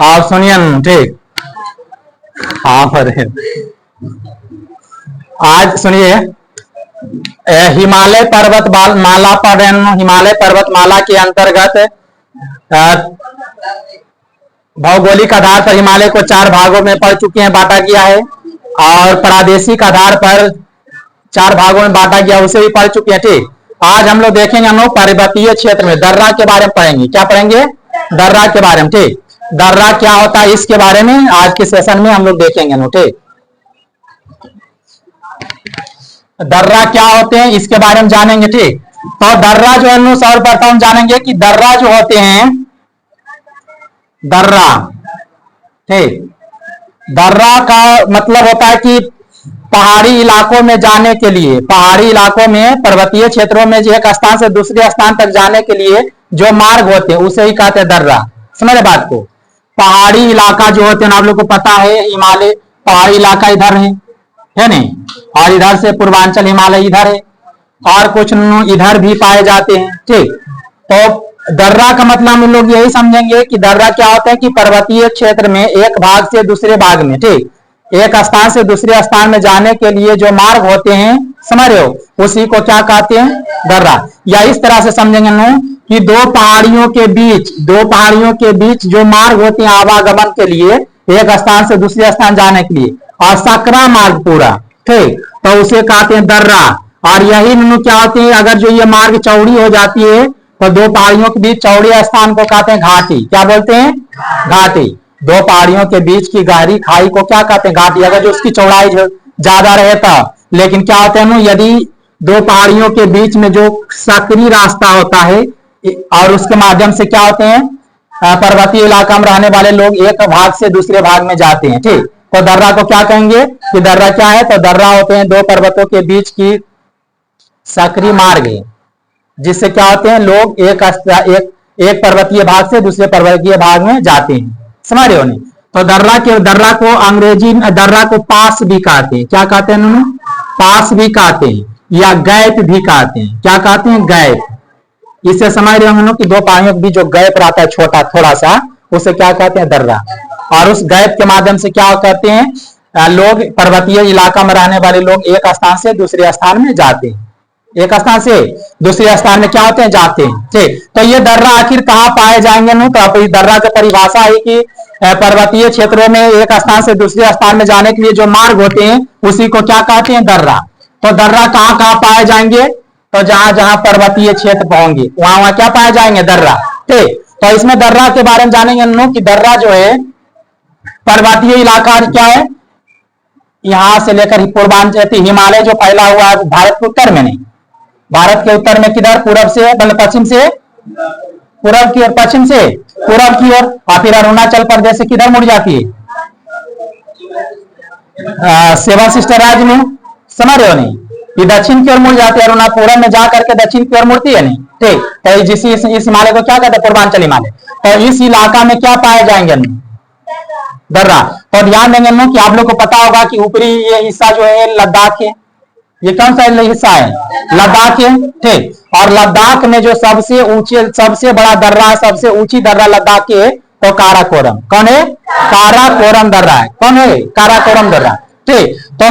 आप सुनिए ठीक। हाँ आज सुनिए, हिमालय पर्वत माला पर हिमालय पर्वतमाला के अंतर्गत भौगोलिक आधार पर हिमालय को 4 भागों में पड़ चुके हैं, बांटा गया है। और प्रादेशिक आधार पर 4 भागों में बांटा गया, उसे भी पढ़ चुके हैं। ठीक, आज हम लोग देखेंगे, हम लोग पर्वतीय क्षेत्र में दर्रा के बारे में पढ़ेंगे। क्या पढ़ेंगे? दर्रा के बारे में। ठीक, दर्रा क्या होता है इसके बारे में आज के सेशन में हम लोग देखेंगे। ठीक, दर्रा क्या होते हैं इसके बारे में जानेंगे। ठीक, तो दर्रा जो है सर्वप्रथम जानेंगे कि दर्रा जो होते हैं, दर्रा, ठीक, दर्रा का मतलब होता है कि पहाड़ी इलाकों में जाने के लिए, पहाड़ी इलाकों में पर्वतीय क्षेत्रों में जो एक स्थान से दूसरे स्थान तक जाने के लिए जो मार्ग होते हैं उसे ही कहते हैं दर्रा। समझ रहे बात को? पहाड़ी इलाका जो होते हैं, आप लोग को पता है हिमालय पहाड़ी इलाका इधर है नहीं, और इधर से पूर्वांचल हिमालय इधर है, और कुछ इधर भी पाए जाते हैं। ठीक, तो दर्रा का मतलब हम लोग यही समझेंगे कि दर्रा क्या होता है कि पर्वतीय क्षेत्र में एक भाग से दूसरे भाग में, ठीक, एक स्थान से दूसरे स्थान में जाने के लिए जो मार्ग होते हैं, समझ रहे हो, उसी को क्या कहते हैं? दर्रा। या इस तरह से समझेंगे कि दो पहाड़ियों के बीच जो मार्ग होते हैं आवागमन के लिए, एक स्थान से दूसरे स्थान जाने के लिए, और सकरा मार्ग पूरा, ठीक, तो उसे कहते हैं दर्रा। और यही क्या होते हैं, अगर जो ये मार्ग चौड़ी हो जाती है तो दो पहाड़ियों के बीच चौड़ी स्थान को कहते हैं घाटी। क्या बोलते हैं? घाटी। दो पहाड़ियों के बीच की गहरी खाई को क्या कहते हैं? घाटी। अगर जो उसकी चौड़ाई ज्यादा रहे तो, लेकिन क्या होते हैं यदि दो पहाड़ियों के बीच में जो सकरी रास्ता होता है और उसके माध्यम से क्या होते हैं, पर्वतीय इलाका में रहने वाले लोग एक भाग से दूसरे भाग में जाते हैं। ठीक, तो दर्रा को क्या कहेंगे कि दर्रा क्या है? तो दर्रा होते हैं दो पर्वतों के बीच की सकरी मार्ग है, जिससे क्या होते हैं लोग एक पर्वतीय भाग से दूसरे पर्वतीय भाग में जाते हैं। समझ रहे हो नहीं? तो दर्रा को अंग्रेजी दर्रा को पास भी कहते हैं। क्या कहते हैं उन्होंने? पास भी कहते हैं, या गैप भी कहते हैं। क्या कहते हैं? गैप। इससे समझ रहे होंगे कि दो पहाड़ियों के बीच जो गैप रहता है छोटा थोड़ा सा, उसे क्या कहते हैं? दर्रा। और उस गैप के माध्यम से क्या करते हैं लोग, पर्वतीय इलाका में रहने वाले लोग एक स्थान से दूसरे स्थान में जाते हैं, एक स्थान से दूसरे स्थान में क्या होते हैं? जाते हैं। ठीक, तो ये दर्रा आखिर कहाँ पाए जाएंगे? तो दर्रा की परिभाषा है कि पर्वतीय क्षेत्रों में एक स्थान से दूसरे स्थान में जाने के लिए जो मार्ग होते हैं उसी को क्या कहते हैं? दर्रा। तो दर्रा कहाँ कहाँ पाए जाएंगे? तो जहां जहां पर्वतीय क्षेत्र होंगे वहां वहां क्या पाए जाएंगे? दर्रा। ठीक, तो इसमें दर्रा के बारे में जानेंगे कि दर्रा जो है पर्वतीय इलाका क्या है, यहां से लेकर पूर्वांचल हिमालय जो फैला हुआ है भारत के उत्तर में नहीं, भारत के उत्तर में किधर? पूरब से मतलब पश्चिम से पूरब की ओर, पश्चिम से पूरब की ओर, और फिर अरुणाचल प्रदेश से किधर मुड़ जाती है? 7 सिस्टर राज्य में। समझ रहे हो नहीं? ये दक्षिण की ओर मुड़ जाती है, अरुणाचल पूरब में जाकर के दक्षिण की ओर मुड़ती है नहीं। ठीक, तो जिस इस हिमालय को क्या कहते हैं? पूर्वांचल हिमालय। तो इस इलाका में क्या पाए जाएंगे? दर्रा। तो ध्यान देंगे कि आप लोग को पता होगा कि ऊपरी ये हिस्सा जो है लद्दाख है। ये कौन सा हिस्सा है? लद्दाख है। ठीक, और लद्दाख में जो सबसे बड़ा दर्रा है, सबसे ऊंची दर्रा लद्दाख की है, तो काराकोरम। कौन है? काराकोरम दर्रा है। कौन है? काराकोरम दर्रा। ठीक, तो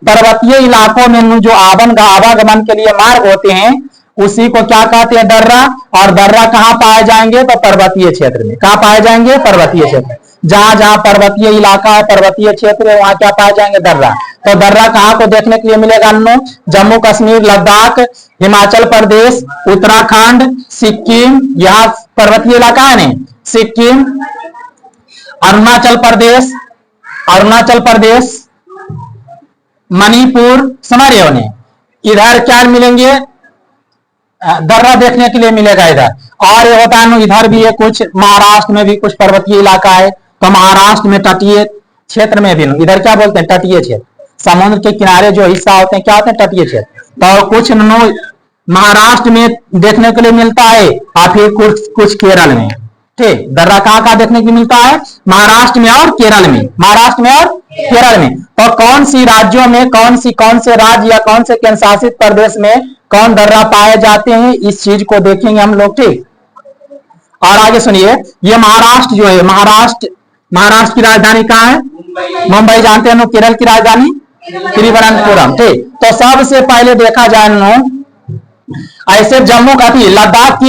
पर्वतीय इलाकों में जो आवागमन के लिए मार्ग होते हैं उसी को क्या कहते हैं? दर्रा। और दर्रा कहाँ पाए जाएंगे? तो पर्वतीय क्षेत्र में। कहाँ पाए जाएंगे? पर्वतीय क्षेत्र। जहां जहां पर्वतीय इलाका है, पर्वतीय क्षेत्र है, वहां क्या पाए जाएंगे? दर्रा। तो दर्रा कहाँ को देखने के लिए मिलेगा? जम्मू कश्मीर, लद्दाख, हिमाचल प्रदेश, उत्तराखंड, सिक्किम, यहाँ पर्वतीय इलाका है नहीं, सिक्किम, अरुणाचल प्रदेश, मणिपुर, समझ रहे हो? इधर क्या मिलेंगे? दर्रा देखने के लिए मिलेगा इधर। और ये होता है इधर भी है, कुछ महाराष्ट्र में भी कुछ पर्वतीय इलाका है, तो महाराष्ट्र में तटीय क्षेत्र में भी इधर क्या बोलते हैं? तटीय क्षेत्र। समुद्र के किनारे जो हिस्सा होते हैं क्या होते हैं? तटीय क्षेत्र। तो कुछ महाराष्ट्र में देखने के लिए मिलता है, और फिर कुछ केरल में। ठीक, दर्रा कहाँ कहाँ देखने को मिलता है? महाराष्ट्र में और केरल में। महाराष्ट्र में और केरल में। तो कौन सी राज्यों में कौन से राज्य या कौन से केंद्र शासित प्रदेश में कौन दर्रा पाए जाते हैं, इस चीज को देखेंगे हम लोग। ठीक, और आगे सुनिए, ये महाराष्ट्र जो है, महाराष्ट्र की राजधानी कहाँ है? मुंबई जानते हैं। केरल की राजधानी तिरुवनंतपुरम। ठीक, तो सबसे पहले देखा जाए ऐसे जम्मू का थी लद्दाख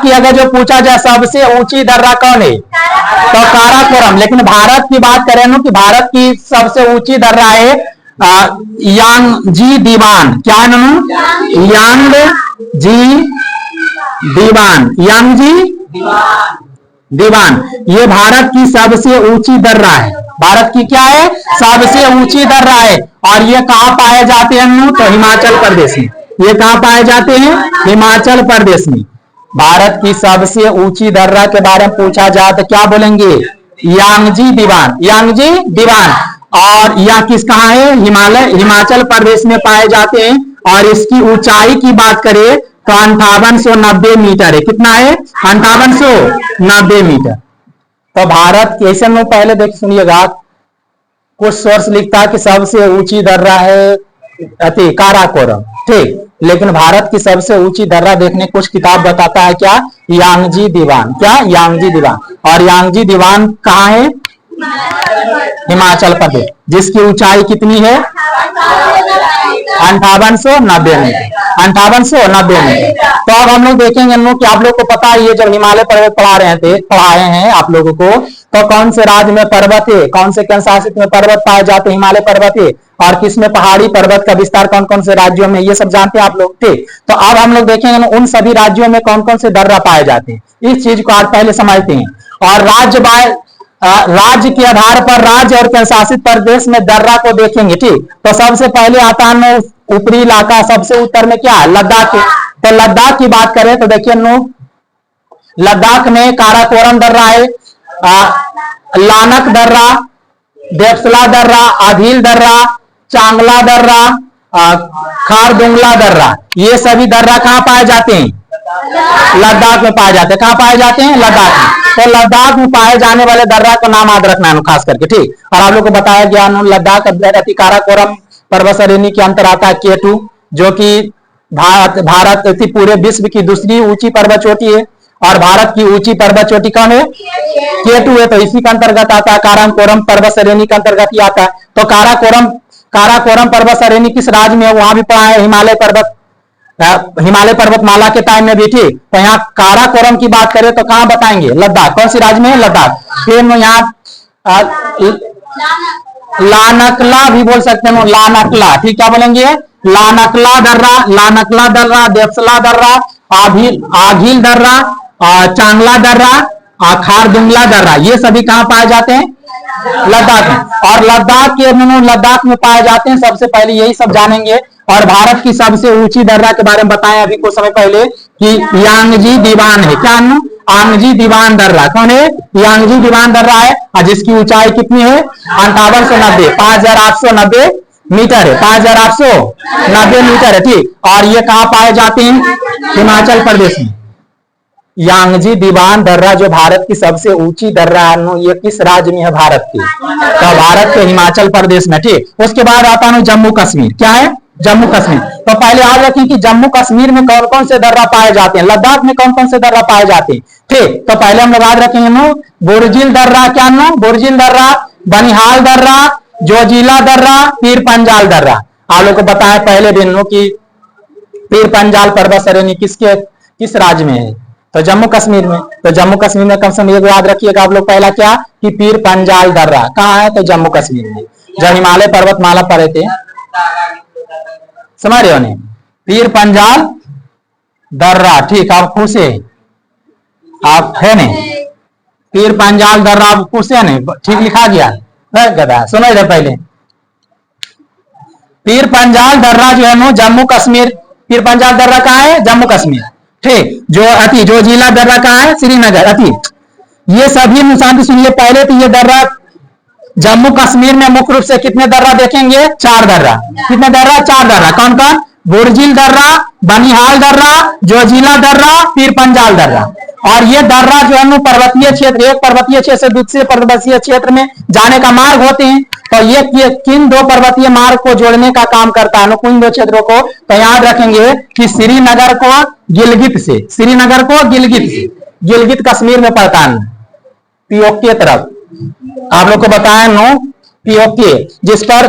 की अगर जो पूछा जाए सबसे ऊंची दर्रा कौन है, तो काराकोरम। लेकिन भारत की बात करें कि भारत की सबसे ऊंची दर्रा है यांगजी दीवान। क्या है नाम? यांगजी दीवान। ये भारत की सबसे ऊंची दर्रा है। भारत की क्या है? सबसे ऊंची दर्रा है। और ये कहाँ पाए जाते हैं? तो हिमाचल प्रदेश में। ये कहाँ पाए जाते हैं? हिमाचल प्रदेश में। भारत की सबसे ऊंची दर्रा के बारे में पूछा जाए तो क्या बोलेंगे? यांगजी दीवान। और यह किस कहाँ है? हिमाचल प्रदेश में पाए जाते हैं। और इसकी ऊंचाई की बात करें तो 5890 मीटर है। कितना है? 5890 मीटर। तो भारत कैसे में पहले देख सुनिएगा, कुछ सोर्स लिखता है कि सबसे ऊंची दर्रा है काराकोरम। ठीक, लेकिन भारत की सबसे ऊंची दर्रा देखने कुछ किताब बताता है क्या? यांगजी दीवान। क्या? यांगजी दीवान। और यांगजी दीवान कहाँ है? हिमाचल प्रदेश। जिसकी ऊंचाई कितनी है? 5890 मीटर। 5890 मीटर। तो अब हम लोग देखेंगे कि आप लोग को पता है, ये जब हिमालय पर्वत पढ़ाए हैं आप लोगों को, तो कौन से राज्य में पर्वत है, कौन से केंद्र शासित में पर्वत पाए जाते हैं, हिमालय पर्वत है, और किसमें पहाड़ी पर्वत का विस्तार कौन कौन से राज्यों में, ये सब जानते हैं आप लोग। ठीक, तो अब हम लोग देखेंगे उन सभी राज्यों में कौन कौन से दर्रा पाए जाते हैं, इस चीज को आज पहले समझते हैं। और राज्य के आधार पर राज्य और केंद्र शासित प्रदेश में दर्रा को देखेंगे। ठीक, तो सबसे पहले आता है ऊपरी इलाका, सबसे उत्तर में क्या है? लद्दाख। तो लद्दाख की बात करें तो देखिए लद्दाख में काराकोरम दर्रा है, लानक दर्रा, देवसला दर्रा, आधील दर्रा, चांगला दर्रा, खारदुंगला दर्रा। ये सभी दर्रा कहाँ पाए जाते हैं? लद्दाख में पाए जाते हैं। कहाँ पाए जाते हैं? लद्दाख में। तो लद्दाख में पाए जाने वाले दर्रा का नाम याद रखना है खास करके। ठीक, और आप लोग को बताया गया लद्दाख काराकोरम पर्वत श्रेणी के अंतर आता है K2, जो कि भारत पूरे विश्व की दूसरी ऊंची पर्वत चोटी है। और भारत की ऊंची पर्वत चोटी कौन है? K2 है। तो इसी के अंतर्गत आता है, काराकोरम पर्वत श्रेणी के अंतर्गत ही आता है। तो काराकोरम पर्वत श्रेणी किस राज्य में है? वहां भी पड़ा है हिमालय पर्वतमाला के टाइम में भी। ठीक, तो यहाँ काराकोरम की बात करें तो कहाँ बताएंगे? लद्दाख। कौन सी राज्य में है? लद्दाख। फिर यहाँ लानकला भी बोल सकते हैं, लानकला। ठीक, क्या बोलेंगे? लानकला दर्रा, देवसला दर्रा, आघिल दर्रा, चांगला दर्रा, खारदुंगला दर्रा। ये सभी कहाँ पाए जाते हैं? लद्दाख में। और लद्दाख में पाए जाते हैं। सबसे पहले यही सब जानेंगे। और भारत की सबसे ऊंची दर्रा के बारे में बताएं अभी कुछ समय पहले कि यांगजी दीवान है। क्या? यांगजी दीवान दर्रा। कौन है? यांगजी दीवान दर्रा है, और जिसकी ऊंचाई कितनी है? 5890 मीटर है। 5890 मीटर है। ठीक, और ये कहाँ पाए जाते हैं? हिमाचल प्रदेश में। यांगजी दीवान दर्रा जो भारत की सबसे ऊंची दर्रा है, ये किस राज्य में है? भारत की। तो भारत के हिमाचल प्रदेश में। ठीक, उसके बाद आता है जम्मू कश्मीर। क्या है? जम्मू कश्मीर। तो पहले याद रखें कि जम्मू कश्मीर में कौन कौन से दर्रा पाए जाते हैं, लद्दाख में कौन कौन से दर्रा पाए जाते हैं। ठीक, तो पहले हम लोग याद रखेंगे बुर्जिल दर्रा। क्या? बुर्जिल दर्रा, बनिहाल दर्रा, जोजिला दर्रा, पीर पंजाल दर्रा। आप लोग को बताया पहले दिन कि पीर पंजाल पर्वत श्रेणी किस राज्य में है? तो जम्मू कश्मीर में। तो जम्मू कश्मीर में कम से कम ये याद रखिएगा आप लोग पहला क्या कि पीर पंजाल दर्रा कहाँ है? तो जम्मू कश्मीर में। जब हिमालय पर्वतमाला पड़े थे, समझ रहे हो नहीं? पीर पंजाल दर्रा। ठीक, आप खुश है? आप है नहीं? पीर पंजाल दर्रा आप खुश है नहीं? ठीक लिखा गया गदा। सुनो इधर पहले, पीर पंजाल दर्रा जो है जम्मू कश्मीर। पीर पंजाल दर्रा कहाँ है? जम्मू कश्मीर। ठीक, जो जिला दर्रा कहाँ है? श्रीनगर। ये सभी शांति सुनिए। पहले तो ये दर्रा जम्मू कश्मीर में मुख्य रूप से कितने दर्रा देखेंगे? 4 दर्रा। कितने दर्रा? 4 दर्रा। कौन कौन? बुर्जिल दर्रा, बनिहाल दर्रा, जोजिला दर्रा, पीर पंजाल दर्रा। और ये दर्रा जो है पर्वतीय क्षेत्र, एक पर्वतीय क्षेत्र से दूसरे पर्वतीय क्षेत्र में जाने का मार्ग होते हैं। तो ये किन दो पर्वतीय मार्ग को जोड़ने का काम करता है, किन दो क्षेत्रों को? तो याद रखेंगे कि श्रीनगर को गिलगित से, श्रीनगर को गिलगित से, गिलगित कश्मीर में पड़ता है, पीओके तरफ आप लोग को बताया नो, पीओके जिस पर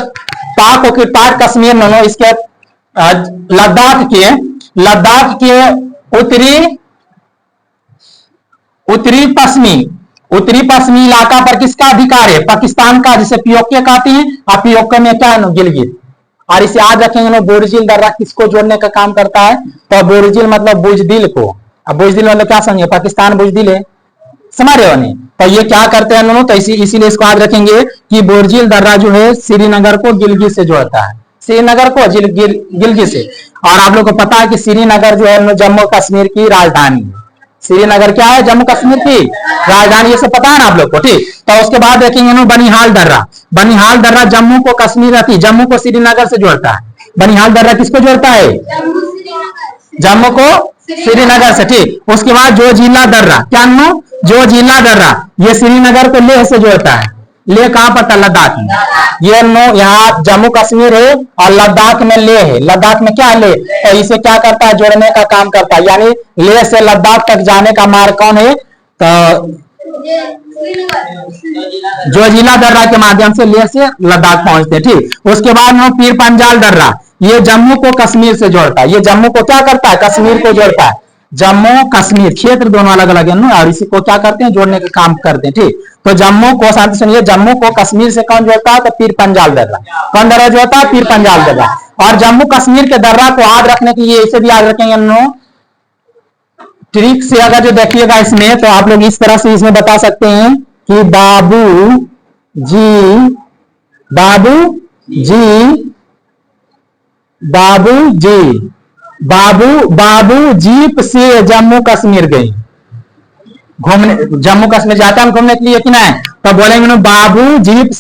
पाक कश्मीर नो इसके लद्दाख के उत्तरी पश्चिमी इलाका पर किसका अधिकार है? पाकिस्तान का, जिसे पीओके कहते हैं। और पीओके में क्या है? गिलगित। और इसे याद रखेंगे ना, बोरझील दर्रा किसको जोड़ने का काम करता है? तो बोरझील मतलब बुजदिल को। अब बुजदिल मतलब क्या समझे? पाकिस्तान बुजदिल है, समझ रहे हो नहीं? तो ये क्या करते हैं दोनों, तो इसीलिए इसको याद रखेंगे कि बोरझील दर्रा जो है श्रीनगर को गिलगित से जोड़ता है, श्रीनगर को गिलगित से। और आप लोग को पता है कि श्रीनगर जो है जम्मू कश्मीर की राजधानी है। श्रीनगर क्या है? जम्मू कश्मीर की राजधानी, ये सब पता है ना आप लोग को, ठीक। तो उसके बाद देखेंगे ना बनिहाल दर्रा। बनिहाल दर्रा जम्मू को कश्मीर रहती, जम्मू को श्रीनगर से जोड़ता है। बनिहाल दर्रा किसको जोड़ता है? जम्मू को श्रीनगर से, ठीक। उसके बाद जोजिला दर्रा, क्या नो? जोजिला दर्रा ये श्रीनगर को लेह से जोड़ता है। लेह कहां पर था? लद्दाख में। ये नो यहाँ जम्मू कश्मीर है और लद्दाख में लेह है। लद्दाख में क्या है? लेह। तो इसे क्या करता है? जोड़ने का काम करता है। यानी लेह से लद्दाख तक जाने का मार्ग कौन है? तो जोजिला दर्रा के माध्यम से लेह से लद्दाख पहुंचते, ठीक। उसके बाद नो पीर पंजाल दर्रा, ये जम्मू को कश्मीर से जोड़ता है। ये जम्मू को क्या करता है? कश्मीर को जोड़ता है। जम्मू कश्मीर क्षेत्र दोनों अलग अलग है ना, और इसी को क्या करते हैं? जोड़ने का काम करते हैं, ठीक। तो जम्मू को, शांति सुनिए, जम्मू को कश्मीर से कौन जोड़ता है? तो पीर पंजाल दर्रा। कौन दर्रा जोड़ता है? पीर पंजाल दर्रा। और जम्मू कश्मीर के दर्रा को याद रखने के लिए इसे भी याद रखेंगे नो ट्रिक से। अगर जो देखिएगा इसमें, तो आप लोग इस तरह से इसमें बता सकते हैं कि बाबू जी बाबू जीप से जम्मू कश्मीर गए घूमने। जम्मू कश्मीर जाता है घूमने के लिए कि नहीं? तो बोलेंगे ना बाबू जीप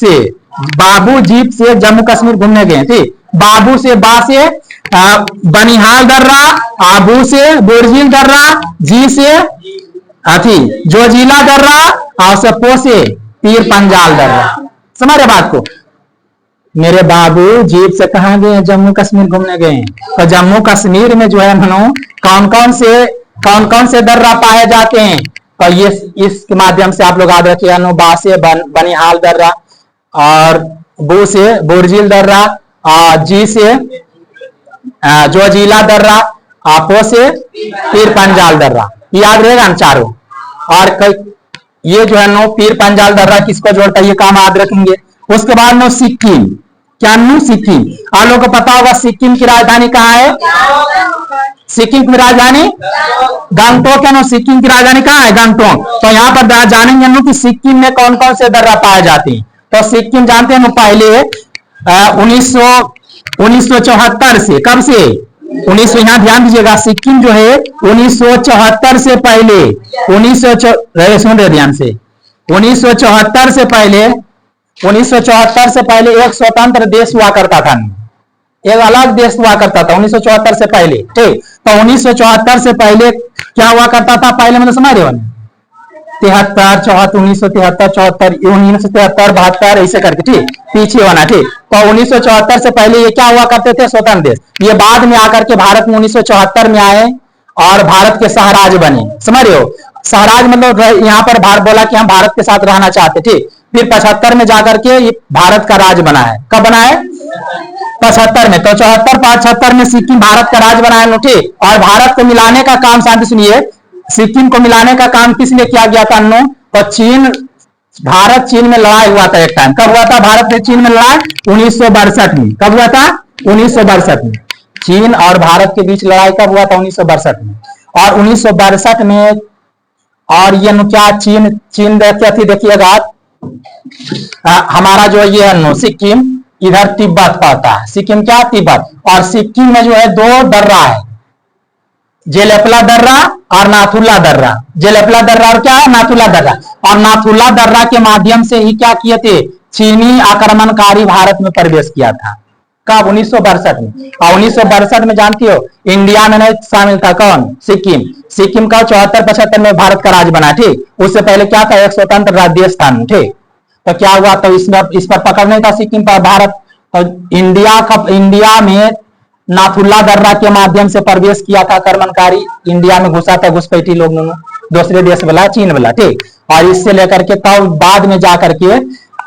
से जम्मू कश्मीर घूमने गए, ठीक। बाबू से बा से बनिहाल दर्रा, आबू से बोरझील दर्रा, जी से जोजिला दर्रा, और से पो से पीर पंजाल दर्रा। समझ रहे बात को? मेरे बाबू जीप से कहा गए? जम्मू कश्मीर घूमने गए। तो जम्मू कश्मीर में जो है कौन कौन से दर्रा पाए जाते हैं? तो ये इसके माध्यम से आप लोग याद रखिए, बा से बनिहाल दर्रा, और बू से बोरझील दर्रा, जी से जोजिला दर्रा, पो से पीर पंजाल दर्रा। याद रहेगा ना चारों। और ये जो है पीर पंजाल दर्रा किसको जोड़ता है? ये काम याद रखेंगे। उसके बाद सिक्किम, क्या सिक्किम। आप लोगों को पता होगा सिक्किम की राजधानी कहाँ है? सिक्किम की राजधानी गंगटोक है। सिक्किम की राजधानी कहाँ है? गंगटोक। तो यहाँ पर जानेंगे कि सिक्किम में कौन कौन से दर्रा पाए जाते हैं। तो सिक्किम जानते हैं पहले 1974 से, कब से? 1900, यहाँ ध्यान दीजिएगा, सिक्किम जो है 1974 से पहले, सुन रहे ध्यान से, 1974 से पहले एक स्वतंत्र देश हुआ करता था, एक अलग देश हुआ करता था 1974 से पहले, ठीक। तो 1974 से पहले क्या हुआ करता था? पहले मतलब समझ रहे हो? 73, 74, 1973, 74, 1973, 72 ऐसे करके, ठीक, पीछे होना, ठीक। तो 1974 से पहले ये क्या हुआ करते थे? स्वतंत्र देश। ये बाद में आकर के भारत में 1974 में आए और भारत के सहराज बने। समझ रहे हो? सहराज मतलब यहाँ पर भारत बोला कि हम भारत के साथ रहना चाहते, ठीक। फिर 75 में जाकर के ये भारत का राज बना है। कब बना है? 75 में। तो 74-75 में सिक्किम भारत का राज बना है, ठीक। और भारत को मिलाने का काम, शांति सुनिए, सिक्किम को मिलाने का काम किस लिए किया गया था? तो भारत चीन में लड़ाई हुआ था एक टाइम। कब हुआ था भारत से चीन में लड़ाई? 1962 में। कब हुआ था? 1962 में। चीन और भारत के बीच लड़ाई कब हुआ था? 1962 में। और 1962 में, और ये क्या चीन क्या थी? देखिएगा, हमारा जो ये है सिक्किम, इधर तिब्बत पड़ता है। सिक्किम क्या? तिब्बत। और सिक्किम में जो है दो दर्रा है, जेलेपला दर्रा और नाथुला दर्रा। जेलेपला दर्रा और क्या है? नाथुला दर्रा। और नाथुला दर्रा के माध्यम से ही क्या किए थे? चीनी आक्रमणकारी भारत में प्रवेश किया था। कब? 1962 में। और 1962 में जानती हो इंडिया में नहीं शामिल था, कौन? सिक्किम। सिक्किम का 74-75 में भारत का राज बना, ठीक। उससे पहले क्या था? एक स्वतंत्र राज्य देश था, ठीक। तो क्या हुआ, तो इसमें इस पर पकड़ नहीं था सिक्किम पर भारत। तो इंडिया में नाथुल्ला दर्रा के माध्यम से प्रवेश किया था आक्रमणकारी, इंडिया में घुसा था घुसपैठी लोग दूसरे देश वाला, चीन वाला, ठीक। और इससे लेकर के तब बाद में जाकर के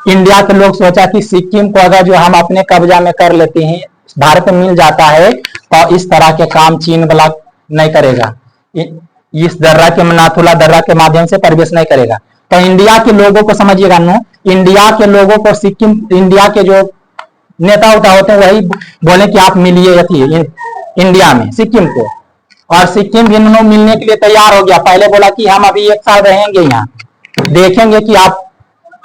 इंडिया के लोग सोचा कि सिक्किम को अगर जो हम अपने कब्जा में कर लेते हैं, भारत में मिल जाता है, तो इस तरह के काम चीन वाला नहीं करेगा, इस दर्रा के नाथुला दर्रा के माध्यम से प्रवेश नहीं करेगा। तो इंडिया के लोगों को समझिएगा नो, इंडिया के लोगों को सिक्किम, इंडिया के जो नेता उठा होते हैं वही बोले कि आप मिलिए इंडिया में सिक्किम को, और सिक्किम भी मिलने के लिए तैयार हो गया। पहले बोला कि हम अभी 1 साल रहेंगे यहाँ, देखेंगे कि आप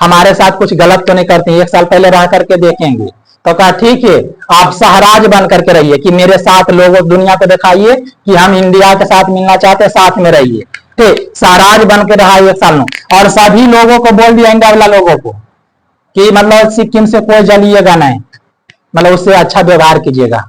हमारे साथ कुछ गलत तो नहीं करते, 1 साल पहले रह करके देखेंगे। तो कहा ठीक है, आप सहराज बन करके रहिए कि मेरे साथ लोगों दुनिया को दिखाइए कि हम इंडिया के साथ मिलना चाहते हैं, साथ में रहिए, ठीक। सहराज बन के रहा 1 साल में, और सभी लोगों को बोल दिया, इंडिया वाला लोगों को, कि मतलब सिक्किम से कोई जलिएगा नहीं, मतलब उससे अच्छा व्यवहार कीजिएगा।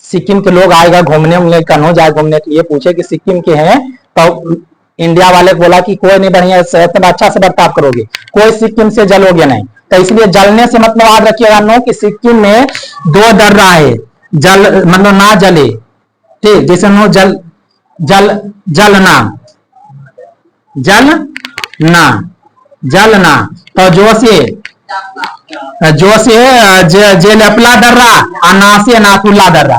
सिक्किम के लोग आएगा घूमने उमने का, नो जाए घूमने के लिए, पूछे कि सिक्किम के हैं, तो इंडिया वाले को बोला कि कोई नहीं, बढ़िया अच्छा से बर्ताव करोगे, कोई सिक्किम से जलोगे नहीं। तो इसलिए जलने से मतलब याद रखिएगा नो कि सिक्किम में 2 दर्रा है, जल मतलब ना जले, ठीक, जैसे नो जलना, तो जो से जेलेपला दर्रा और नासे नाथुल्ला दर्रा,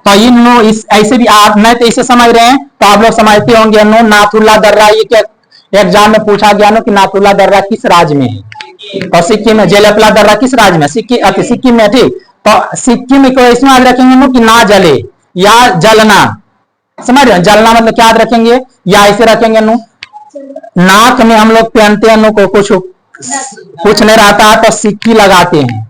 तो इन ऐसे भी आप नहीं तो इसे समझ रहे हैं, तो आप लोग समझते होंगे नो नाथुल्ला दर्रा, ये क्या एग्जाम में पूछा गया नो कि नाथुल्ला दर्रा किस राज्य में है, तो सिक्किम में। जेलेपला दर्रा किस राज्य में, सिक्किम में, ठीक। तो सिक्किम को इसमें याद रखेंगे नो कि ना जले या जलना, समझ रहे हैं, जलना मतलब क्या याद रखेंगे, या ऐसे रखेंगे नो, नाक में हम लोग पहनते हैं नो को कुछ नहीं रहता तो सिक्की लगाते हैं,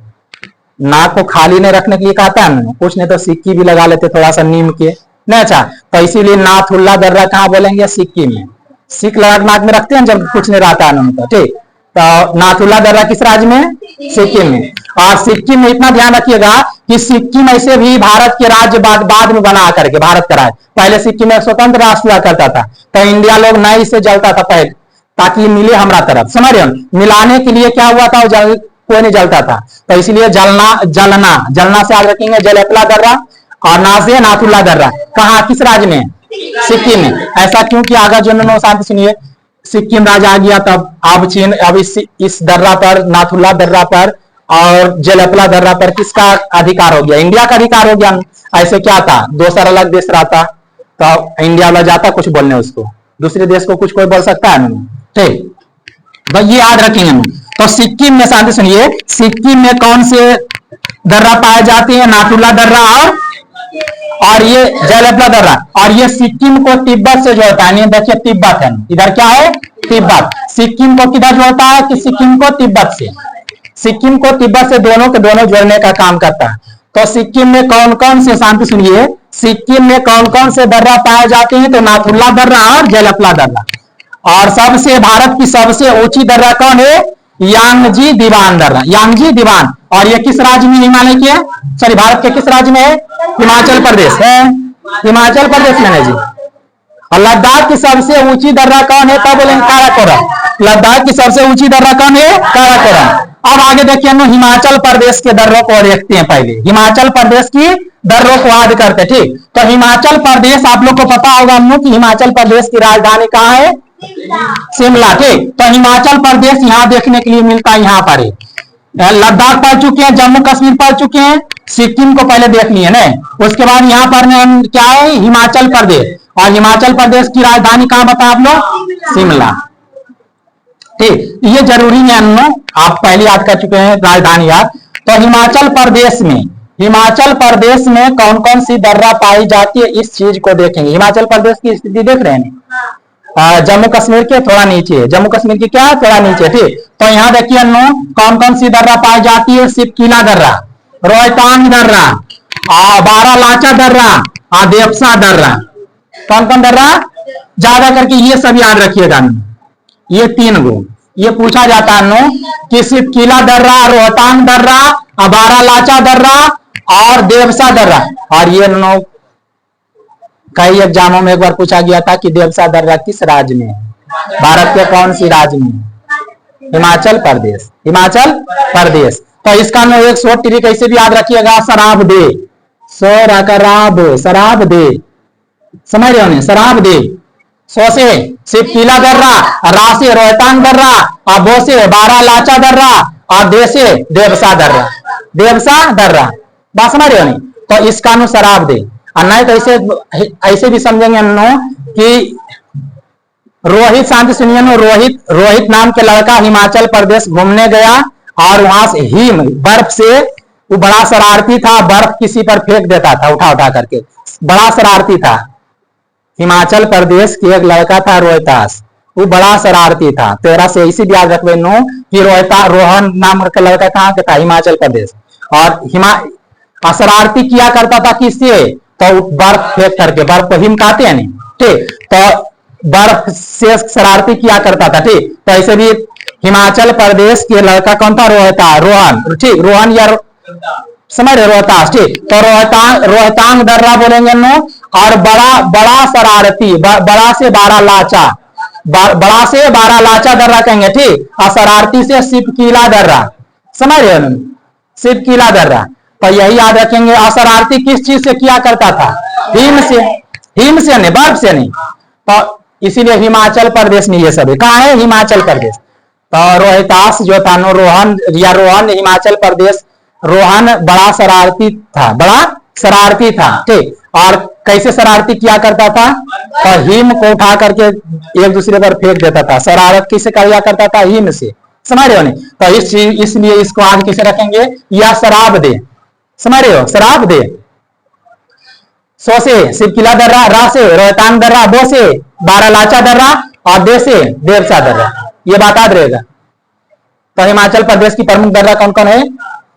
नाक को खाली नहीं रखने के लिए कहता है ना, कुछ नहीं तो सिक्की भी लगा लेते थोड़ा सा नीम के, नहीं अच्छा। तो इसीलिए नाथुल्ला दर्रा कहाँ बोलेंगे, सिक्किम में, सिक्क लगा नाक में रखते हैं जब कुछ नहीं रहता है उनका, ठीक। तो नाथुल्ला दर्रा किस राज्य में, सिक्किम में। और सिक्किम में इतना ध्यान रखिएगा कि सिक्किम ऐसे भी भारत के राज्य बाद में बना करके भारत का राज्य, पहले सिक्किम में स्वतंत्र राष्ट्र हुआ करता था, तो इंडिया लोग नहीं से जलता था पहले, ताकि मिले हमारा तरफ, समझ रहे हो, मिलाने के लिए क्या हुआ था, कोई नहीं जलता था। तो इसलिए जलना से याद रखेंगे जेलेपला दर्रा, और नासे नाथुल्ला दर्रा कहाँ किस राज्य में, सिक्किम में। ऐसा क्योंकि अगर जो शांति सुनिए, सिक्किम राज्य आ गया तब अब चीन, अब इस दर्रा पर, नाथुल्ला दर्रा पर और जेलेपला दर्रा पर किसका अधिकार हो गया, इंडिया का अधिकार हो गया। ऐसे क्या था, 2 अलग देश रहता तो इंडिया वाला जाता कुछ बोलने, उसको दूसरे देश को कुछ कोई बोल सकता है, ठीक। भाई ये याद रखेंगे। तो सिक्किम में शांति सुनिए, सिक्किम में कौन से दर्रा पाए जाते हैं, नाथुल्ला दर्रा और ये जेलेपला दर्रा, और ये सिक्किम को तिब्बत से जोड़ता है। देखिए तिब्बत है, इधर क्या है, तिब्बत। सिक्किम को किधर जोड़ता है, कि सिक्किम को तिब्बत से, सिक्किम को तिब्बत से दोनों के दोनों जोड़ने का काम करता है। तो सिक्किम में कौन कौन से, शांति सुनिए, सिक्किम में कौन कौन से दर्रा पाए जाते हैं, तो नाथुल्ला दर्रा और जेलेपला दर्रा। और सबसे भारत की सबसे ऊंची दर्रा कौन है, यांगजी दिवान दर्रा, यांगजी दिवान। और ये किस राज्य में, हिमालय के, सॉरी भारत के किस राज्य में है, हिमाचल प्रदेश है, हिमाचल प्रदेश में है जी। और लद्दाख की सबसे ऊंची दर्रा कौन है, तब बोलेंगे काराकोरम, लद्दाख की सबसे ऊंची दर्रा कौन है, काराकोरम। अब आगे देखिए हम हिमाचल प्रदेश के दर्रों को देखते हैं, पहले हिमाचल प्रदेश की दर्रों को याद करते, ठीक। तो हिमाचल प्रदेश आप लोग को पता होगा कि हिमाचल प्रदेश की राजधानी कहाँ है, शिमला, ठीक। तो हिमाचल प्रदेश यहाँ देखने के लिए मिलता है, यहाँ पर लद्दाख पढ़ चुके हैं, जम्मू कश्मीर पढ़ चुके हैं, सिक्किम को पहले देख लिए ना, उसके बाद यहाँ पर क्या है, हिमाचल प्रदेश। और हिमाचल प्रदेश की राजधानी कहाँ बताया आप लोग, शिमला, ठीक। ये जरूरी है, आप पहले याद कर चुके हैं राजधानी याद। तो हिमाचल प्रदेश में कौन कौन सी दर्रा पाई जाती है, इस चीज को देखेंगे। हिमाचल प्रदेश की स्थिति देख रहे हैं, जम्मू कश्मीर के थोड़ा नीचे, जम्मू कश्मीर की क्या थोड़ा नीचे, ठीक। तो यहाँ देखिए कौन कौन सी दर्रा पाई जाती है, सिपकिला दर्रा, रोहतांग दर्रा, बारालाचा दर्रा, देवसा दर्रा। कौन कौन दर्रा, ज्यादा करके ये सब याद रखिएगा, ये 3 गो ये पूछा जाता है कि सिपकिला दर्रा, रोहतांग दर्रा, बारालाचा दर्रा और देवसा दर्रा। और ये कई एग्जामों में एक बार पूछा गया था कि देवसा दर्रा किस राज्य में है, भारत के कौन सी राज्य में, हिमाचल प्रदेश, हिमाचल प्रदेश। तो इसका नो एक शॉर्ट ट्रिक ऐसे भी याद रखिएगा, शराब दे, शराब दे, समझ रहे हो, शराब दे। सो से सिपकीला दर्रा, रा से रोहतांग दर्रा, और बो से बारा लाचा दर्रा, और दे से देवसा दर्रा, देवसा दर्रा, बात समझ रहे हो। तो इसका नु शराब दे, और नहीं तो ऐसे भी समझेंगे नो कि रोहित, शांति सुनिए नो, रोहित नाम के लड़का हिमाचल प्रदेश घूमने गया और वहां से हिम बर्फ से, वो बड़ा शरारती था, बर्फ किसी पर फेंक देता था उठा उठा करके, बड़ा शरारती था। हिमाचल प्रदेश के एक लड़का था रोहतास, वो बड़ा शरारती था। तेरा से इसी भी याद रखवे नो कि रोहन नाम का लड़का कहाँ के था, हिमाचल प्रदेश। और शरारती किया करता था किससे, तो बर्फ फेंक करके, बर्फ को हिम कहते हैं नहीं, ठीक, तो बर्फ से शरारती किया करता था, ठीक। तो ऐसे भी हिमाचल प्रदेश के लड़का कौन था, रोहन, ठीक, रोहन या समझ रहे, रोहतास, ठीक। तो रोहतांग दर्रा बोलेंगे नो, और बड़ा शरारती, बड़ा से बारा लाचा, बड़ा से बारा लाचा दर्रा कहेंगे, ठीक। और शरारती से सिपकीला दर्रा, समझ रहे हो, सिपकीला दर्रा। तो यही याद रखेंगे। और शरारती किस चीज से किया करता था, हिम से नहीं, बर्फ से नहीं। तो इसीलिए हिमाचल प्रदेश में ये सब है। कहाँ है, हिमाचल प्रदेश। तो रोहतास जो था नो, रोहन हिमाचल प्रदेश, रोहन बड़ा शरारती था, ठीक। और कैसे शरारती किया करता था, तो हिम को उठा करके एक दूसरे पर फेंक देता था। शरारत किसे किया करता था, हिम से, समझ रहे हो नहीं। तो इसलिए इसको आज कैसे रखेंगे, या शराब दे, समझ रहे हो, शराब दे। सो से सिपकीला दर्रा, रा से रोहतांग दर्रा, बो से बारा लाचा दर्रा, और दे से देवसा दर्रा, ये बात याद रहेगा। तो हिमाचल प्रदेश की प्रमुख दर्रा कौन कौन है,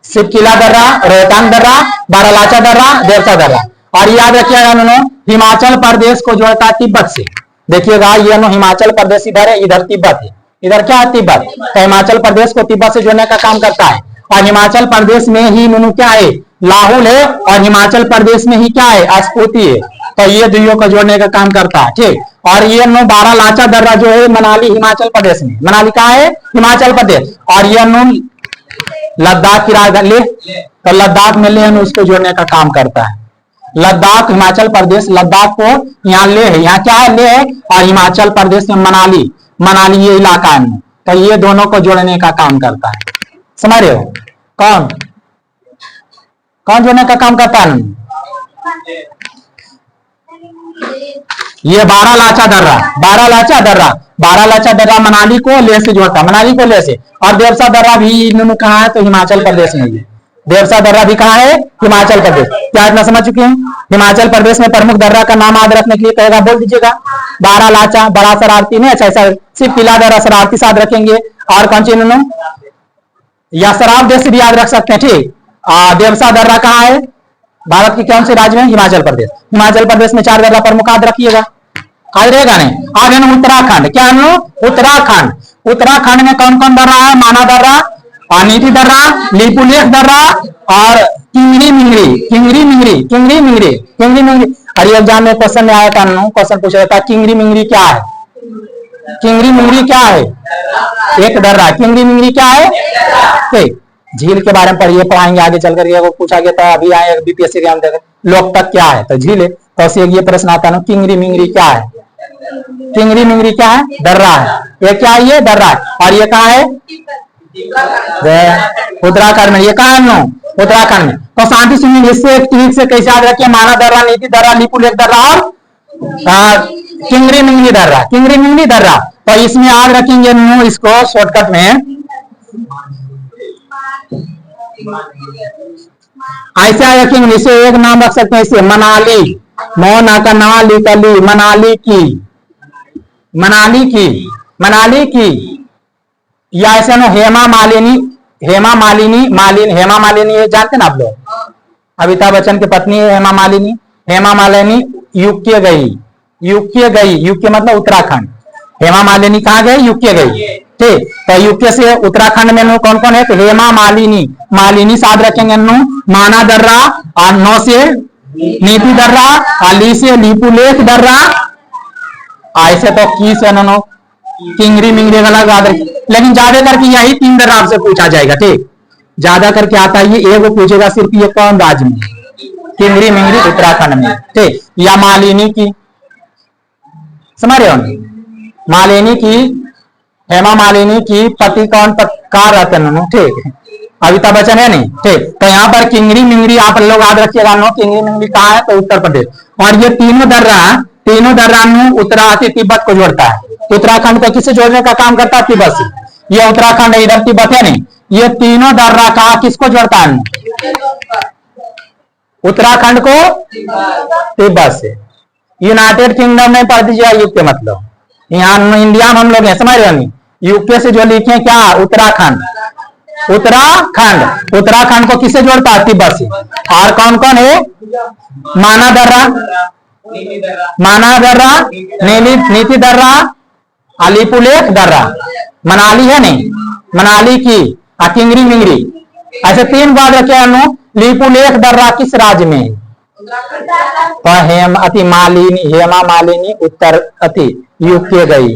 सिपकीला दर्रा, रोहतांग दर्रा, बारा लाचा दर्रा, देवसा दर्रा। और याद रखिएगा उन्होंने हिमाचल प्रदेश को जोड़ता है तिब्बत से। देखिएगा ये नो हिमाचल प्रदेश इधर है, इधर तिब्बत है, इधर क्या है, तिब्बत। तो हिमाचल प्रदेश को तिब्बत से जोड़ने का काम करता है। और हिमाचल प्रदेश में ही नुनु क्या है, लाहुल है, और हिमाचल प्रदेश में ही क्या है, स्पीति है। तो ये दुइयों को जोड़ने का काम करता है, ठीक। और ये नो बारा लाचा दर्रा जो है मनाली हिमाचल प्रदेश में, मनाली कहाँ है, हिमाचल प्रदेश। और ये नो लद्दाख की राजधानी, तो लद्दाख में लेह उसको जोड़ने का काम करता है। लद्दाख हिमाचल प्रदेश, लद्दाख को यहाँ ले है, यहाँ क्या है, ले है। और हिमाचल प्रदेश में मनाली ये इलाका है। तो ये दोनों को जोड़ने का काम करता है, समझ रहे हो। कौन जोड़ने का काम करता है, ये बारा लाचा दर्रा मनाली को ले से जोड़ता है, मनाली को ले से। और देवसा दर्रा भी इन्होंने कहा है, तो हिमाचल प्रदेश में है। देवसा दर्रा भी कहाँ है, हिमाचल प्रदेश। क्या इतना समझ चुके हैं। हिमाचल प्रदेश में प्रमुख दर्रा का नाम याद रखने के लिए कहेगा, बोल दीजिएगा, बारा लाचा बड़ा शरारती नहीं, अच्छा ऐसा सिपकीला दर्रा शरारती साथ रखेंगे। और कौन सी इन्होंने, या शराब देश भी याद रख सकते हैं, ठीक। देवसा दर्रा कहाँ है, भारत के कौन से राज्य में, हिमाचल प्रदेश। हिमाचल प्रदेश में 4 दर्रा प्रमुख याद रखिएगा, आज रहेगा नहीं। आगे ना उत्तराखंड, क्या है उत्तराखंड में कौन कौन दर्रा है, माना दर्रा, नीति दर्रा, लिपुलेख दर्रा, और किंगरी मिंगरी। और एग्जाम में क्वेश्चन में आया था, क्वेश्चन पूछा था किंगरी मिंगरी क्या है, एक दर्रा। किंगरी मिंगरी क्या है, ठीक। झील के बारे में पढ़िए, पढ़ाएंगे आगे चल करके, पूछा गया था अभी आए बीपीएससी एग्जाम देकर, लोकतक क्या है, तो झील है। तो ये प्रश्न आता है, किंगरी मिंगरी क्या है, दर्रा है। ये क्या है, ये दर्रा है। और ये कहाँ है, उत्तराखंड में। ये कहाँ है, उत्तराखंड में। तो शांति सुनिए, इससे एक ट्रिक से कैसे याद रखिए, माना दर्रा, नीति दर्रा, लिपुलेख दर्रा, और किंगरी मिंगरी दर्रा। तो इसमें याद रखेंगे इसको शॉर्टकट में, ऐसे रखेंगे। इसे एक नाम रख सकते हैं, इसे मनाली, मोना का नाली कली, मनाली की। या ऐसे ना हेमा मालिनी ये जानते ना आप लोग, अमिताभ बच्चन की पत्नी है हेमा मालिनी यूके गई, मतलब उत्तराखंड। हेमा मालिनी कहाँ गई, यूके गई, ठीक। तो यूके से उत्तराखंड में कौन कौन है, तो हेमा मालिनी साथ रखेंगे, माना दर्रा, और नौ से नीति दर्रा, ली से लिपुलेख दर्रा, ऐसे तो की से किंगरी मिंगरी अलग याद रखिए, लेकिन ज्यादा करके यही 3 दर्रा आपसे पूछा जाएगा। ठीक, ज्यादा करके आता है ये एगो पूछेगा सिर्फ, ये कौन राज्य में? किंगरी मिंगरी उत्तराखंड में। ठीक, या मालिनी की, समझ रहे हो? मालिनी की, हेमा मालिनी की पति कौन कहाँ रहते हैं? ठीक, अमिताभ बच्चन है नहीं। ठीक, तो यहाँ पर किंगरी मिंगरी आप लोग याद रखिएगा। नो, किंगरी मिंगरी कहाँ है? तो उत्तर प्रदेश। और ये तीनों दर्रा उत्तराखंड तिब्बत को जोड़ता है। उत्तराखंड को किससे जोड़ने का काम करता है? तिब्बत से। ये उत्तराखंड है, इधर तिब्बत है नहीं। ये तीनों दर्रा कहाँ किसको जोड़ता है? उत्तराखंड को तिब्बत से। यूनाइटेड किंगडम में पढ़ दीजिए यूके, मतलब यहाँ इंडिया में हम लोग हैं, समझ रहे हो? यूके से जो लिखे क्या? उत्तराखंड। उत्तराखंड को किससे जोड़ता है? तिब्बत से। और कौन कौन है? माना दर्रा, नीति दर्रा, अलीपुलेख दर्रा, मनाली है नहीं, मनाली की, किंगरी मिंगरी, ऐसे 3 बात रखे। लिपुलेख दर्रा किस राज्य में? तो हेमा मालिनी उत्तर यूके गई।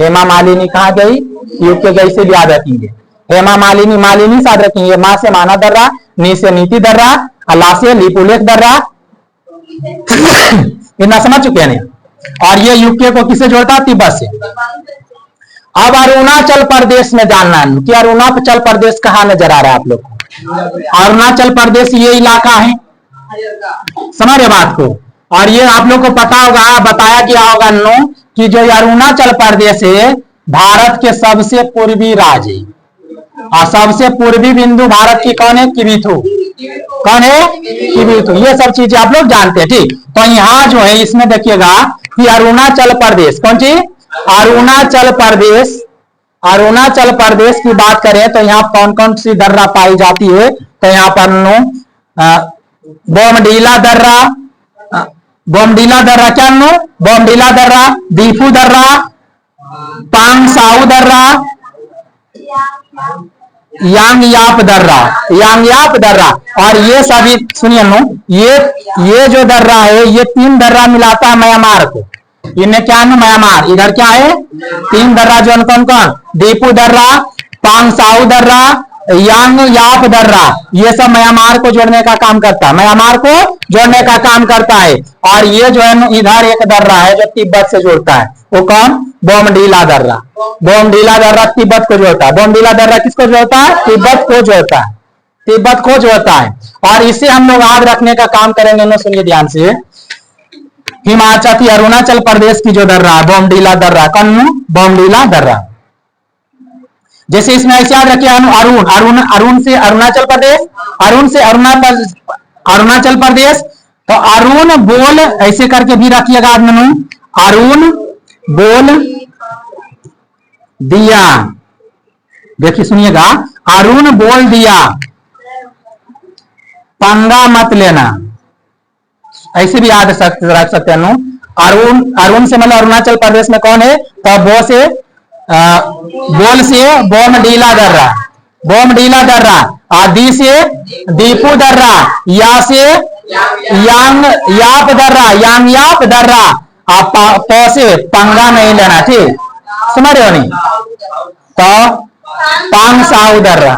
हेमा मालिनी कहाँ गई? यूके गई से भी याद रखेंगे। हेमा मालिनी से याद रखेंगे। माँ से माना दर्रा, नी से नीति दर्रा, अला से लिपुलेख दर्रा। इतना समझ चुके हैं? और ये यूके को किससे जोड़ता है? तिब्बत से। अब अरुणाचल प्रदेश में जानना है कि अरुणाचल प्रदेश कहाँ नजर आ रहा है आप लोग को? अरुणाचल प्रदेश ये इलाका है, समझ रहे बात को? और ये आप लोग को पता होगा, बताया गया होगा नो, कि जो अरुणाचल प्रदेश है भारत के सबसे पूर्वी राज्य है। और सबसे पूर्वी बिंदु भारत की कौन है? किबिथु। कौन है? किबिथु। ये सब चीजें आप लोग जानते हैं। ठीक, तो यहाँ जो है इसमें देखिएगा कि अरुणाचल प्रदेश, कौन सी? अरुणाचल प्रदेश की बात करें तो यहाँ कौन कौन सी दर्रा पाई जाती है? तो यहाँ पर बोमडीला दर्रा, क्या नो? बोमडीला दर्रा, दीफू दर्रा, पांगसाऊ दर्रा, यांगयाप दर्रा। और ये सभी सुनिए नो, ये जो दर्रा है, ये 3 दर्रा मिलाता है म्यांमार को। इन्हें क्या है? म्यांमार। इधर क्या है? 3 दर्रा जो कौन कौन? दीपू दर्रा, पांगसाऊ दर्रा, यांगयाप दर्रा। ये सब म्यांमार को जोड़ने का काम करता है। और ये जो है इधर एक दर्रा है जो तिब्बत से जोड़ता है, वो कौन? बोमडीला दर्रा। बोमडीला दर्रा तिब्बत को जोड़ता है। बोमडीला दर्रा किसको जोड़ता है? तिब्बत को जोड़ता है। और इसे हम लोग याद रखने का काम करेंगे ना, सुनिए ध्यान से। हिमाचल, अरुणाचल प्रदेश की जो दर्रा है बोमडीला दर्रा, कौन? बोमडीला दर्रा। जैसे इसमें ऐसे याद रखिए, अरुण से अरुणाचल प्रदेश, अरुणाचल प्रदेश। तो अरुण बोल ऐसे करके भी रखिएगा आदमी, अरुण बोल दिया। देखिए सुनिएगा, अरुण बोल दिया, पंगा मत लेना, ऐसे भी याद रख सकते हैं। अरुण से मतलब अरुणाचल प्रदेश में कौन है? तो बोल से बोमडीला दर्रा, आदि से दीपू दर्रा, या से यांगयाप दर्रा, तो से पंगा नहीं लेना। ठीक, समझ रहे हो नहीं? तो पांगसाऊ दर्रा,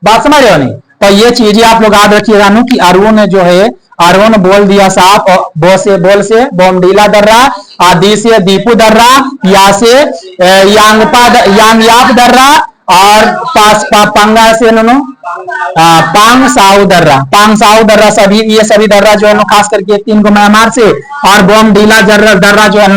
बात समझ रहे हो नहीं? तो ये चीजें आप लोग याद रखिएगा कि अरुण जो है, अरुण बोल दिया साहब, बोल से बोमडीला दर्रा, आदि से दीपू दर्रा, या से यांगयाप दर्रा, और पंगा से पांगसाऊ दर्रा। ये सभी दर्रा जो है खास करके 3 को म्यांमार से, और बोमडीला दर्रा जो है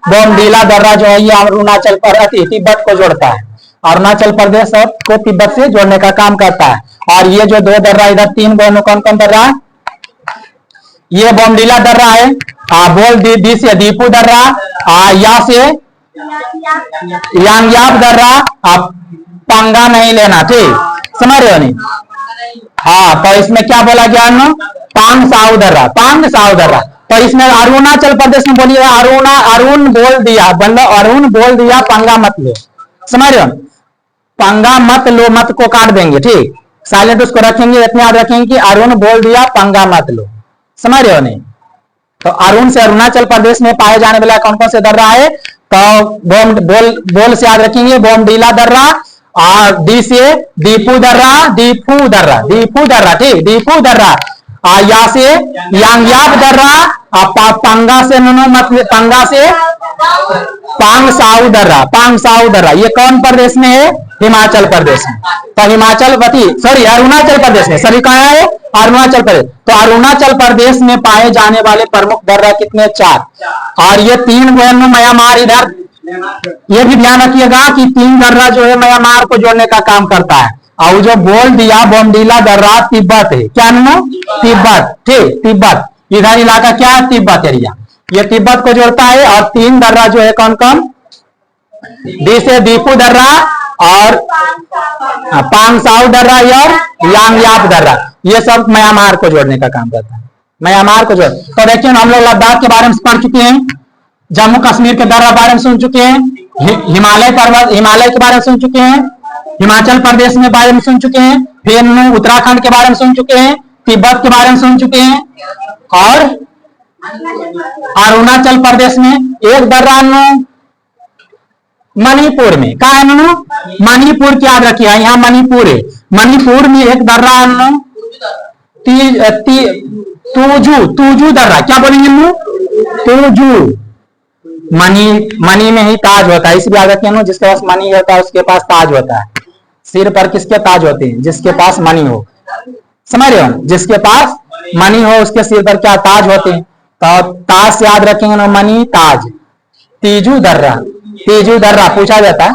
बोमडीला दर्रा जो है ये अरुणाचल तिब्बत को जोड़ता है। अरुणाचल प्रदेश को तिब्बत से जोड़ने का काम करता है। और ये जो 2 दर्रा इधर 3 कौन कौन दर्रा? ये बोमडीला दर्रा है, बोल दी से दीपू दर्रा, या से यांगयाप दर्रा, पंगा नहीं लेना। ठीक, समझ रहे हो नहीं? हाँ, तो इसमें क्या बोला गया? पांगसाऊ दर्रा। तो इसमें अरुणाचल प्रदेश में बोलिए अरुण बोल दिया, मतलब अरुण बोल दिया पंगा मत लो, समझ रहे हो? पंगा मत लो, मत को काट देंगे। ठीक, साइलेंट उसको रखेंगे, इतने याद रखेंगे कि अरुण बोल दिया पंगा मत लो, समझ रहे हो नहीं? तो अरुण से अरुणाचल प्रदेश में पाए जाने वाला कौन कौन से दर्रा है? तो बोल से याद रखेंगे बोमडीला दर्रा, और डी से दीपू दर्रा, दीपू दर्रा, दीपू दर्रा, ठीक, दीपू दर्रा। या से यांगयाप दर्रा, पंगा से मतलब पंगा से पांगसाऊ दर्रा, पांगसाऊ दर्रा। ये कौन प्रदेश में है? हिमाचल प्रदेश में। तो हिमाचल सॉरी अरुणाचल प्रदेश में, सभी कहाँ है? अरुणाचल प्रदेश। तो अरुणाचल प्रदेश में पाए जाने वाले प्रमुख दर्रा कितने? 4। और ये 3 म्यांमार इधर, ये भी ध्यान रखिएगा कि 3 दर्रा जो है म्यांमार को जोड़ने का काम करता है। और जो बोल दिया बोमडीला दर्रा तिब्बत है, क्या नाम? तिब्बत, ठीक, तिब्बत। इधर इलाका क्या है? तिब्बत एरिया, ये तिब्बत को जोड़ता है। और 3 दर्रा जो है कौन कौन? डी से दीपू दर्रा और पांगसाऊ दर्रा और यांगयाप दर्रा, ये सब म्यांमार को जोड़ने का काम करता है, म्यांमार को जोड़। तो देखिए हम लोग लद्दाख के बारे में पढ़ चुके हैं, जम्मू कश्मीर के दर्रा बारे में सुन चुके हैं, हिमालय पर्वत, हिमालय के बारे में सुन चुके हैं, हिमाचल प्रदेश में बारे में सुन चुके हैं, फिर उत्तराखंड के बारे में सुन चुके हैं, तिब्बत के बारे में सुन चुके हैं, और अरुणाचल प्रदेश में एक दर्रा मणिपुर में, कहा है मणिपुर, क्या याद रखिए यहाँ मणिपुर है। मणिपुर में एक दर्रा तूजू दर्रा, क्या बोलेंगे? तूजू। मणि में ही ताज होता है, इसलिए याद रखिए जिसके पास मणि होता है उसके पास ताज होता है। सिर पर किसके ताज होते हैं? जिसके पास मणि हो, समझ रहे हो? जिसके पास मणि हो उसके सिर पर क्या ताज होते हैं। तो ताज से याद रखेंगे ना, मणि ताज। तीजू दर्रा, तेजू दर्रा पूछा जाता है।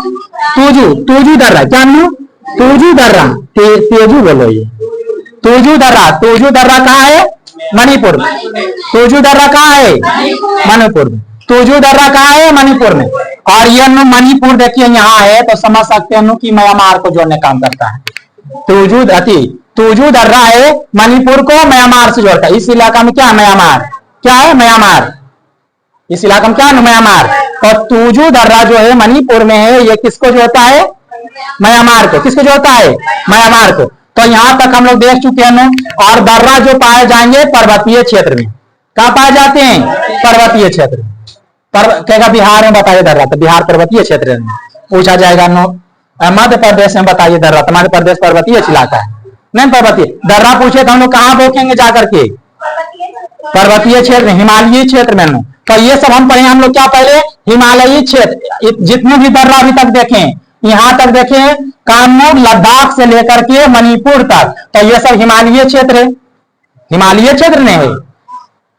तूजू दर्रा, क्या नाम? तूजू दर्रा, तेजू बोलो ये। तूजू दर्रा कहाँ है? मणिपुर में। तूजू दर्रा कहाँ है? मणिपुर में। तूजू दर्रा कहाँ है? मणिपुर में। और ये मणिपुर देखिए यहाँ है, तो समझ सकते हैं कि म्यांमार को जोड़ने काम करता है। तूजू दर्रा है, मणिपुर को म्यांमार से जोड़ता है। इस इलाका में क्या है? म्यांमार, क्या है? म्यांमार। इस इलाका में क्या है? म्यांमार। और तूजू दर्रा जो है मणिपुर में है, ये किसको जोड़ता है? म्यांमार को। किसको जोड़ता है? म्यांमार को। तो यहाँ तक हम लोग देख चुके हैं। और दर्रा जो पाए जाएंगे पर्वतीय क्षेत्र में, कहाँ पाए जाते हैं? पर्वतीय क्षेत्र में। कहेगा बिहार में बताइए दर्रा, तो बिहार पर्वतीय क्षेत्र में पूछा जाएगा। मध्य प्रदेश में बताइए दर्रा, तो मध्य प्रदेश पर्वतीय इलाका है, नहीं पर्वतीय। दर्रा पूछे तो हम लोग कहाँ रोकेंगे जाकर के? पर्वतीय क्षेत्र, हिमालयी क्षेत्र में। तो ये सब हम पढ़े हम लोग क्या? पहले हिमालयी क्षेत्र, जितने भी दर्रा अभी तक देखें, यहाँ तक देखें कानूर, लद्दाख से लेकर के मणिपुर तक, तो ये सब हिमालयी क्षेत्र है। हिमालयी क्षेत्र नहीं है,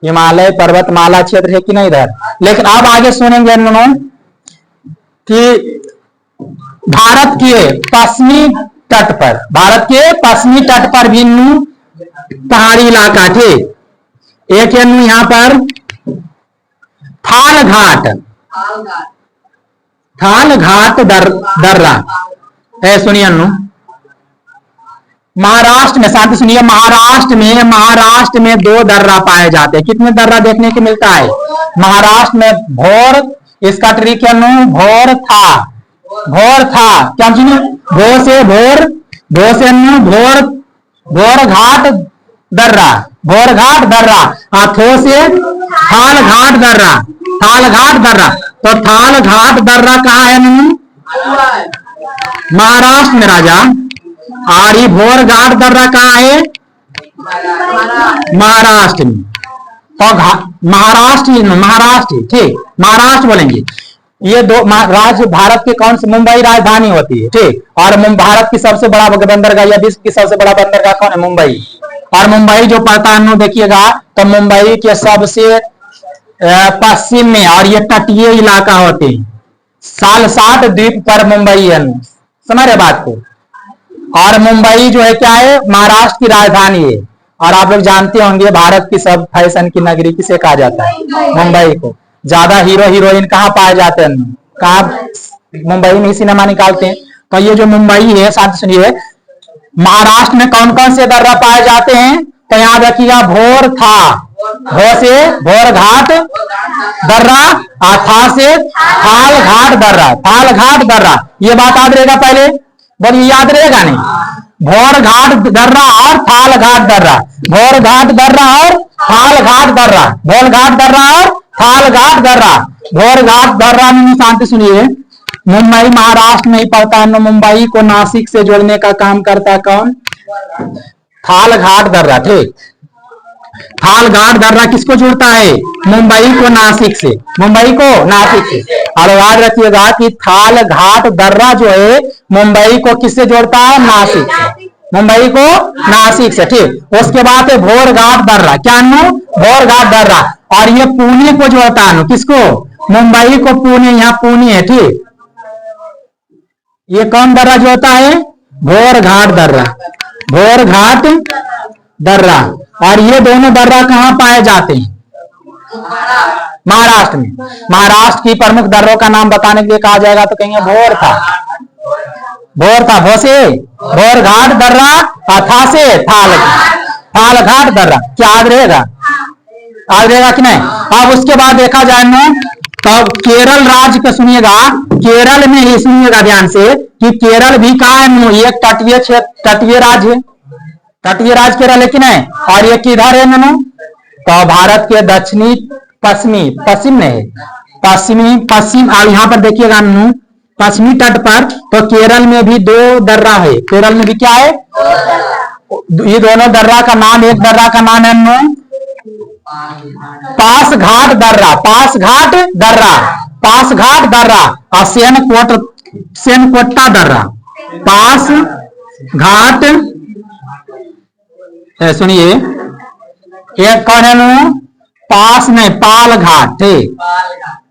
हिमालय पर्वतमाला क्षेत्र है कि नहीं इधर। लेकिन अब आगे सुनेंगे कि भारत के पश्चिमी तट पर, भारत के पश्चिमी तट पर भी पहाड़ी इलाका थे। एक है यहाँ पर थाल घाट दर्रा है, सुनिए महाराष्ट्र में, शांति सुनिए, महाराष्ट्र में 2 दर्रा पाए जाते हैं। कितने दर्रा देखने को मिलता है? महाराष्ट्र में भोर, इसका ट्रिक है भोर था, क्या सुनिए? भोर घाट दर्रा, थो से थाल घाट दर्रा। तो थाल घाट दर्रा कहाँ है? महाराष्ट्र में राजा। और ये भोर घाट दर्रा कहाँ है? महाराष्ट्र में। तो महाराष्ट्र, ठीक, महाराष्ट्र बोलेंगे। ये 2 राज्य भारत के कौन से? मुंबई राजधानी होती है, ठीक। और भारत की सबसे बड़ा बंदरगाह या विश्व की सबसे बड़ा बंदरगाह कौन है? मुंबई। और मुंबई जो पड़ता है देखिएगा, तो मुंबई के सबसे पश्चिम में, और ये तटीय इलाका होते हैं, सालसाट द्वीप पर मुंबई है, समझ रहे बात को। और मुंबई जो है क्या है? महाराष्ट्र की राजधानी है। और आप लोग जानते होंगे भारत की सब फैशन की नगरी किसे कहा जाता है? मुंबई को। ज्यादा हीरो हीरोइन कहाँ पाए जाते हैं? कहाँ? मुंबई में ही सिनेमा निकालते हैं। तो ये जो मुंबई है, साथ सुनिए, महाराष्ट्र में कौन कौन से दर्रा पाए जाते हैं? तो याद रखिएगा भोर था, भो से भोर घाट दर्रा, था से थाल घाट दर्रा। ये बात याद रहेगा, पहले बोलिए, याद रहेगा नहीं? भोर घाट दर्रा और थाल घाट दर्रा, भोर घाट दर्रा और थाल घाट दर्रा, भोर घाट दर्रा और थालघाट दर्रा, भोरघाट दर्रा में शांति सुनिए, मुंबई महाराष्ट्र में ही पड़ता है। मुंबई को नासिक से जोड़ने का काम करता है कौन? थालघाट दर्रा। ठीक, थालघाट दर्रा किसको जोड़ता है? मुंबई को नासिक से, मुंबई को नासिक से। और याद रखिएगा कि थालघाट दर्रा जो है मुंबई को किससे जोड़ता है? नासिक से, मुंबई को नासिक से। ठीक, उसके बाद है भोरघाट दर्रा। क्या नु? भोरघाट दर्रा। और ये पुणे को जोड़ता है, किसको? मुंबई को पुणे, यहाँ पुणे है। ठीक, ये कौन दर्रा जोड़ता है? भोरघाट दर्रा, भोरघाट दर्रा। और ये दोनों दर्रा कहां पाए जाते हैं? महाराष्ट्र में। महाराष्ट्र की प्रमुख दर्रों का नाम बताने के लिए कहा जाएगा तो कहेंगे भोर था, भोर था, भोसे, भोरघाट दर्रा, था से थालघाट दर्रा। क्या याद रहेगा? याद रहेगा कि नहीं? अब उसके बाद देखा जाए ना, तो केरल राज्य का सुनिएगा, केरल में ही सुनिएगा ध्यान से कि केरल भी कहा है? ये तटीय क्षेत्र, तटीय राज्य है, तटीय राज्य केरल है कि नहीं? और ये किधर है ननु? तो भारत के दक्षिणी पश्चिमी, पश्चिम में, पश्चिमी पश्चिम। और यहाँ पर देखिएगा ननु, पश्चिमी तट पर तो केरल में भी दो दर्रा है। केरल में भी क्या है? ये दोनों दर्रा का नाम, एक दर्रा का नाम है ननु पासघाट दर्रा, पासघाट दर्रा, पासघाट दर्रा। और सेनकोटा दर्रा, पासघाट। सुनिए, एक कौन है नु? पास नहीं, पालघाट। ठीक,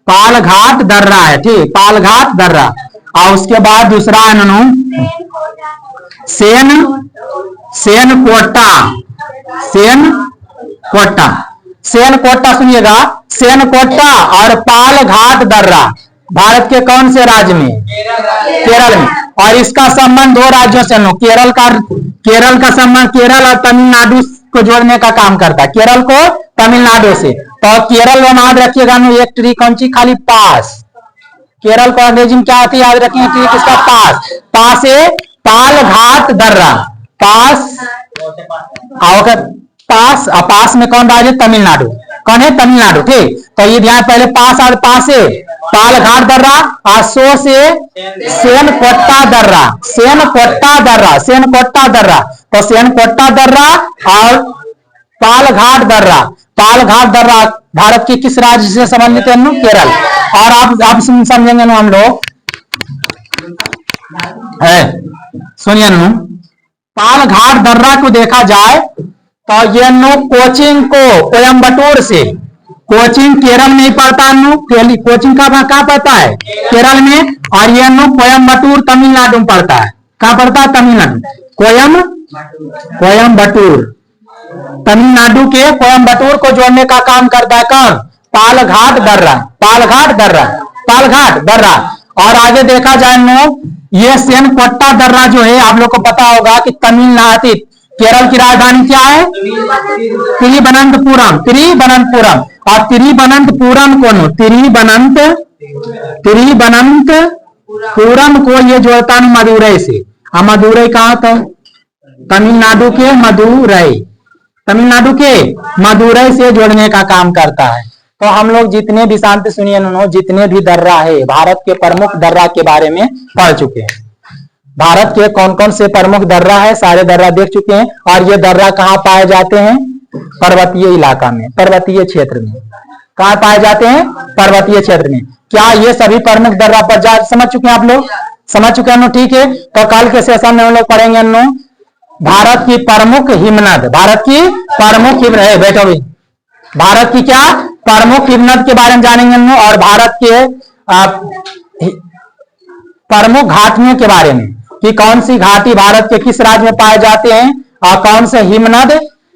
पालघाट दर्रा है। ठीक, पालघाट दर्रा। और उसके बाद दूसरा है नु सेनकोटा, सेनकोटा, सेनकोटा। सुनिएगा, सेनकोटा और पालघाट दर्रा भारत के कौन से राज्य में? केरल में। और इसका संबंध दो राज्यों से, केरल का संबंध केरल और तमिलनाडु को जोड़ने का काम करता है, केरल को तमिलनाडु से। तो केरल में याद रखिएगा एक ट्री कौन सी? खाली पास। केरल को अंग्रेजी में क्या आती है? याद रखिए ट्री किसका? पास। पास है पालघाट दर्रा, पास। पास, पास में कौन राज्य? तमिलनाडु। कौन है? तमिलनाडु। ठीक, तो ये ध्यान, पहले पास और पास से पालघाट दर्रा, आसो से सेनकोटा दर्रा, सेनकोटा दर्रा, सेनकोटा दर्रा। तो सेनकोटा दर्रा और पालघाट दर्रा, पालघाट दर्रा भारत के किस राज्य से संबंधित है? केरल। और आप समझेंगे हम लोग है, सुनिए पालघाट दर्रा को देखा जाए तो ये कोचिंग को कोयम्बटूर से, कोचिंग केरल में ही पड़ता है, कोचिंग कहाँ पड़ता है? केरल में। और ये कोयम्बटूर तमिलनाडु में पड़ता है। कहाँ पड़ता है? तमिलनाडु। कोयम्बटूर, तमिलनाडु के कोयम्बटूर को जोड़ने का काम करता है कौन? पालघाट दर्रा, पालघाट दर्रा, पालघाट दर्रा। और आगे देखा जाए ये सेनकोटा दर्रा जो है, आप लोग को पता होगा कि तमिलनाडु, केरल की राजधानी क्या है? तिरुवनंतपुरम, तिरुवनंतपुरम। और तिरुवनंतपुरम को तिरुवनंतपुरम को ये जोड़ता है मदुरई से। और मदुरई कहाँ था? तमिलनाडु के मदुरई, तमिलनाडु के मदुरई से जोड़ने का काम करता है। तो हम लोग जितने भी, शांति सुनिए, जितने भी दर्रा है भारत के प्रमुख दर्रा के बारे में पढ़ चुके हैं। भारत के कौन कौन से प्रमुख दर्रा है, सारे दर्रा देख चुके हैं। और ये दर्रा कहाँ पाए जाते हैं? पर्वतीय इलाका में, पर्वतीय क्षेत्र में। कहाँ पाए जाते हैं? पर्वतीय क्षेत्र में। क्या ये सभी प्रमुख दर्रा पर समझ चुके हैं आप लोग? समझ चुके हैं? ठीक है, तो कल के सेशन में हम लोग पढ़ेंगे भारत की प्रमुख हिमनद, भारत की प्रमुख हिमनद, बैठो भी, भारत की क्या प्रमुख हिमनद के बारे में जानेंगे। और भारत के प्रमुख घाटियों के बारे में कि कौन सी घाटी भारत के किस राज्य में पाए जाते हैं, और कौन से हिमनद,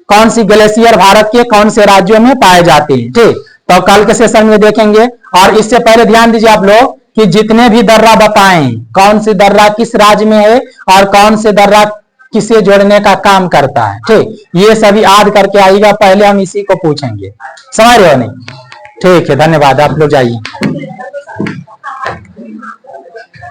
कौन सी ग्लेशियर भारत के कौन से राज्यों में पाए जाते हैं। ठीक, तो कल के सेशन में देखेंगे। और इससे पहले ध्यान दीजिए आप लोग कि जितने भी दर्रा बताएं, कौन सी दर्रा किस राज्य में है और कौन से दर्रा किसे जोड़ने का काम करता है। ठीक, ये सभी याद करके आइएगा, पहले हम इसी को पूछेंगे। समझ रहे हो नहीं? ठीक है, धन्यवाद, आप लोग जाइए।